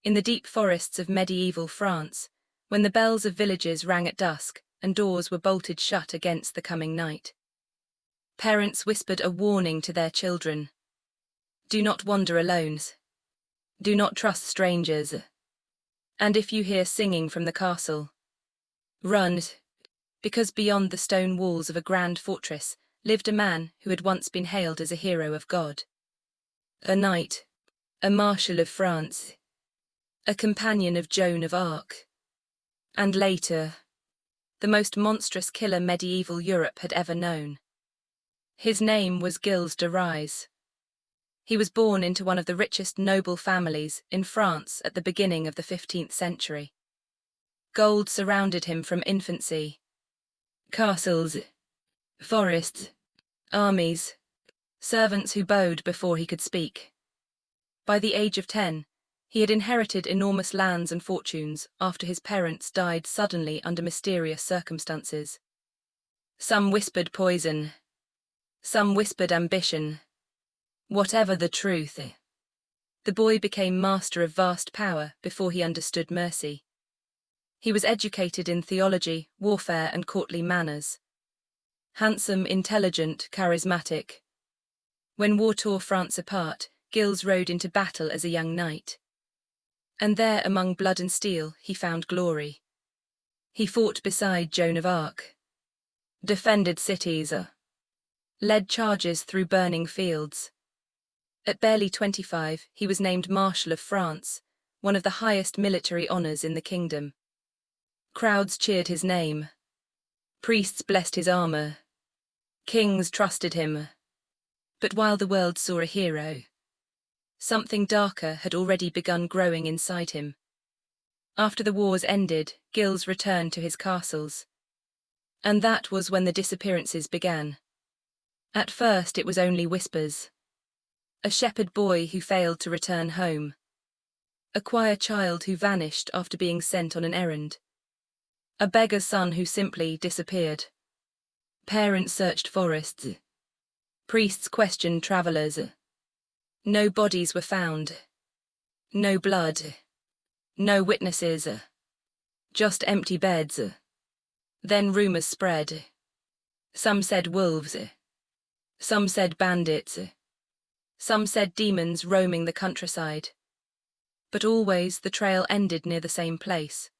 In the deep forests of medieval France, when the bells of villages rang at dusk and doors were bolted shut against the coming night, parents whispered a warning to their children. Do not wander alone. Do not trust strangers. And if you hear singing from the castle, run, because beyond the stone walls of a grand fortress lived a man who had once been hailed as a hero of God. A knight, a marshal of France, a companion of Joan of Arc, and later, the most monstrous killer medieval Europe had ever known. His name was Gilles de Rais. He was born into one of the richest noble families in France at the beginning of the 15th century. Gold surrounded him from infancy. Castles, forests, armies, servants who bowed before he could speak. By the age of 10, he had inherited enormous lands and fortunes after his parents died suddenly under mysterious circumstances. Some whispered poison. Some whispered ambition. Whatever the truth, the boy became master of vast power before he understood mercy. He was educated in theology, warfare, and courtly manners. Handsome, intelligent, charismatic. When war tore France apart, Gilles rode into battle as a young knight. And there, among blood and steel, he found glory. He fought beside Joan of Arc, defended cities, led charges through burning fields. At barely 25, he was named Marshal of France, one of the highest military honors in the kingdom. Crowds cheered his name. Priests blessed his armor. Kings trusted him. But while the world saw a hero, something darker had already begun growing inside him. After the wars ended, Gilles returned to his castles. And that was when the disappearances began. At first it was only whispers. A shepherd boy who failed to return home. A choir child who vanished after being sent on an errand. A beggar's son who simply disappeared. Parents searched forests. Priests questioned travelers. No bodies were found. No blood. No witnesses. Just empty beds. Then rumors spread. Some said wolves. Some said bandits. Some said demons roaming the countryside. But always the trail ended near the same place.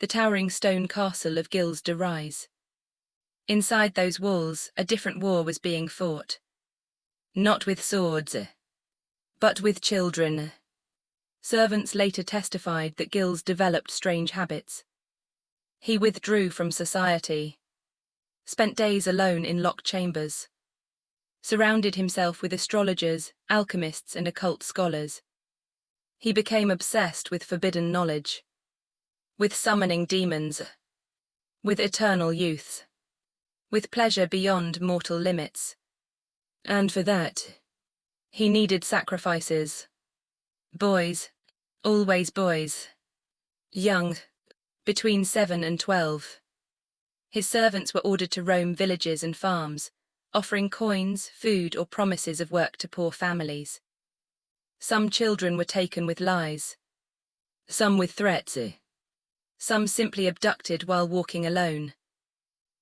The towering stone castle of Gilles de Rais. Inside those walls, a different war was being fought. Not with swords, but with children. Servants later testified that Gilles developed strange habits. He withdrew from society, spent days alone in locked chambers, surrounded himself with astrologers, alchemists, and occult scholars. He became obsessed with forbidden knowledge, with summoning demons, with eternal youths, with pleasure beyond mortal limits. And for that, he needed sacrifices. Boys, always boys. Young, between 7 and 12. His servants were ordered to roam villages and farms, offering coins, food, or promises of work to poor families. Some children were taken with lies. Some with threats. Some simply abducted while walking alone.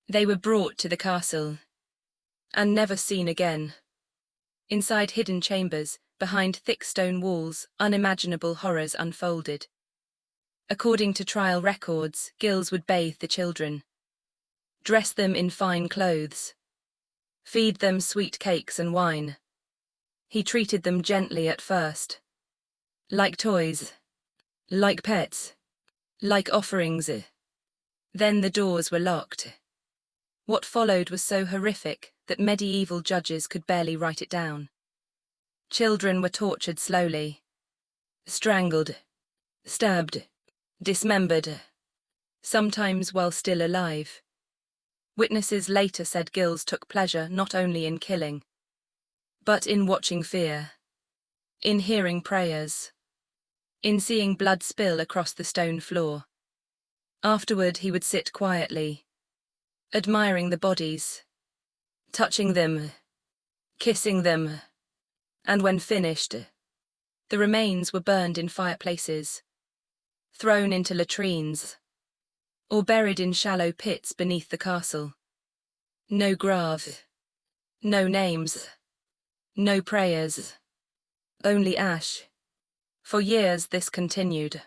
They were brought to the castle and never seen again. Inside hidden chambers, behind thick stone walls, unimaginable horrors unfolded. According to trial records, Gilles would bathe the children, dress them in fine clothes, feed them sweet cakes and wine. He treated them gently at first, like toys, like pets, like offerings. Then the doors were locked. What followed was so horrific that medieval judges could barely write it down. Children were tortured slowly, strangled, stabbed, dismembered, sometimes while still alive. Witnesses later said Gilles took pleasure not only in killing, but in watching fear, in hearing prayers, in seeing blood spill across the stone floor. Afterward he would sit quietly, admiring the bodies, touching them, kissing them, and when finished, The remains were burned in fireplaces, thrown into latrines, or buried in shallow pits beneath the castle. No grave, no names, no prayers, only ash. For years this continued.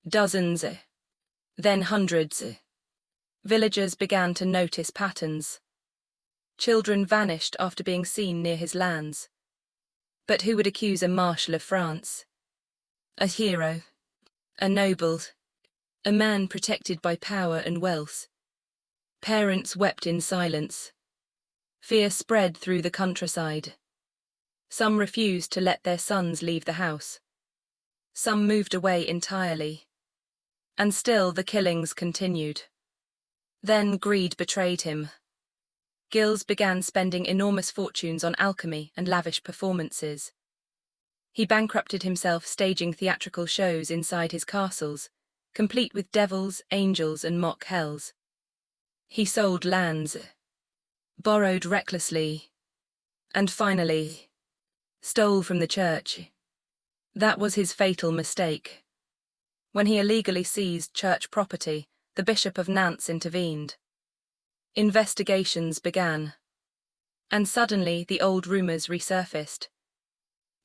Dozens, then hundreds. Villagers began to notice patterns. Children vanished after being seen near his lands. But who would accuse a marshal of France? A hero, a noble, a man protected by power and wealth. Parents wept in silence. Fear spread through the countryside. Some refused to let their sons leave the house. Some moved away entirely. And still the killings continued. Then greed betrayed him. Gilles began spending enormous fortunes on alchemy and lavish performances. He bankrupted himself staging theatrical shows inside his castles, complete with devils, angels, and mock hells. He sold lands, borrowed recklessly, and finally, stole from the church. That was his fatal mistake. When he illegally seized church property, the Bishop of Nantes intervened. Investigations began. And suddenly the old rumors resurfaced.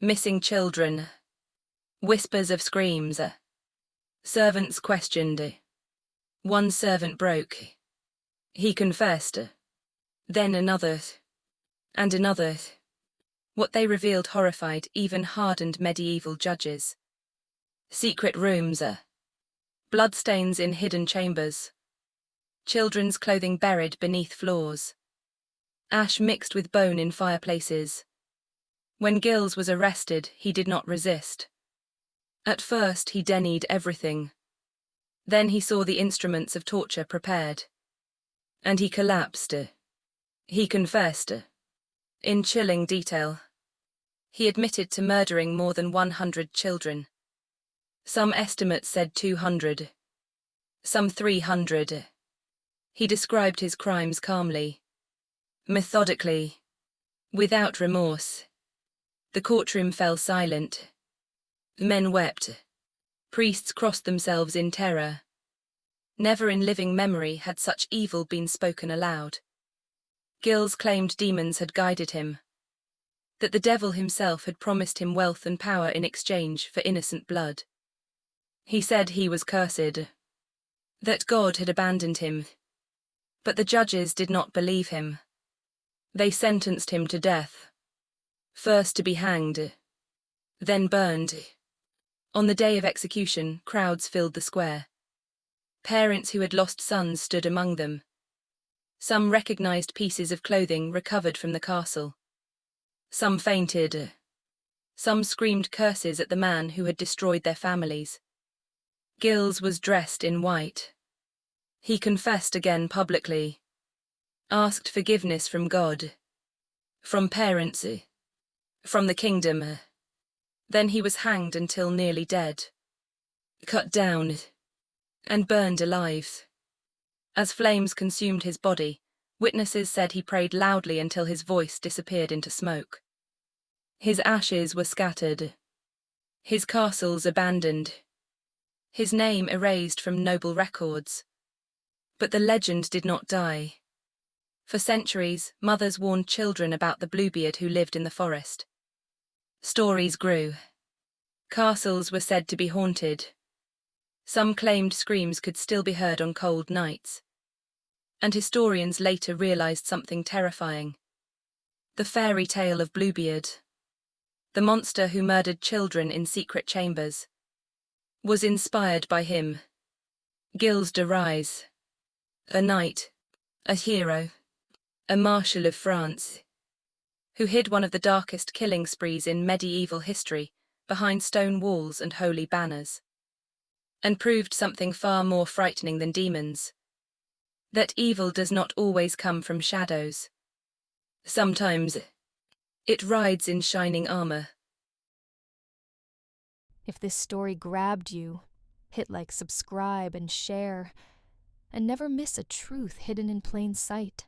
Missing children. Whispers of screams. Servants questioned. One servant broke. He confessed. Then another. And another. What they revealed horrified even hardened medieval judges. Secret rooms. Bloodstains in hidden chambers. Children's clothing buried beneath floors. Ash mixed with bone in fireplaces. When Gilles was arrested, he did not resist. At first, he denied everything. Then he saw the instruments of torture prepared. And he collapsed. He confessed. In chilling detail. He admitted to murdering more than 100 children. Some estimates said 200. Some 300. He described his crimes calmly, methodically, without remorse. The courtroom fell silent. Men wept. Priests crossed themselves in terror. Never in living memory had such evil been spoken aloud. Gilles claimed demons had guided him, that the devil himself had promised him wealth and power in exchange for innocent blood. He said he was cursed, that God had abandoned him. But the judges did not believe him. They sentenced him to death. First to be hanged, then burned. On the day of execution, crowds filled the square. Parents who had lost sons stood among them. Some recognized pieces of clothing recovered from the castle. Some fainted. Some screamed curses at the man who had destroyed their families. Gilles was dressed in white. He confessed again publicly, asked forgiveness from God, from parents, from the kingdom. Then he was hanged until nearly dead, cut down, and burned alive. As flames consumed his body, witnesses said he prayed loudly until his voice disappeared into smoke. His ashes were scattered, his castles abandoned, his name erased from noble records. But the legend did not die. For centuries, mothers warned children about the Bluebeard who lived in the forest. Stories grew. Castles were said to be haunted. Some claimed screams could still be heard on cold nights. And historians later realized something terrifying. The fairy tale of Bluebeard, the monster who murdered children in secret chambers, was inspired by him. Gilles de Rais. A knight, a hero, a marshal of France, who hid one of the darkest killing sprees in medieval history behind stone walls and holy banners, and proved something far more frightening than demons, that evil does not always come from shadows. Sometimes it rides in shining armor. If this story grabbed you, hit like, subscribe, and share. And never miss a truth hidden in plain sight.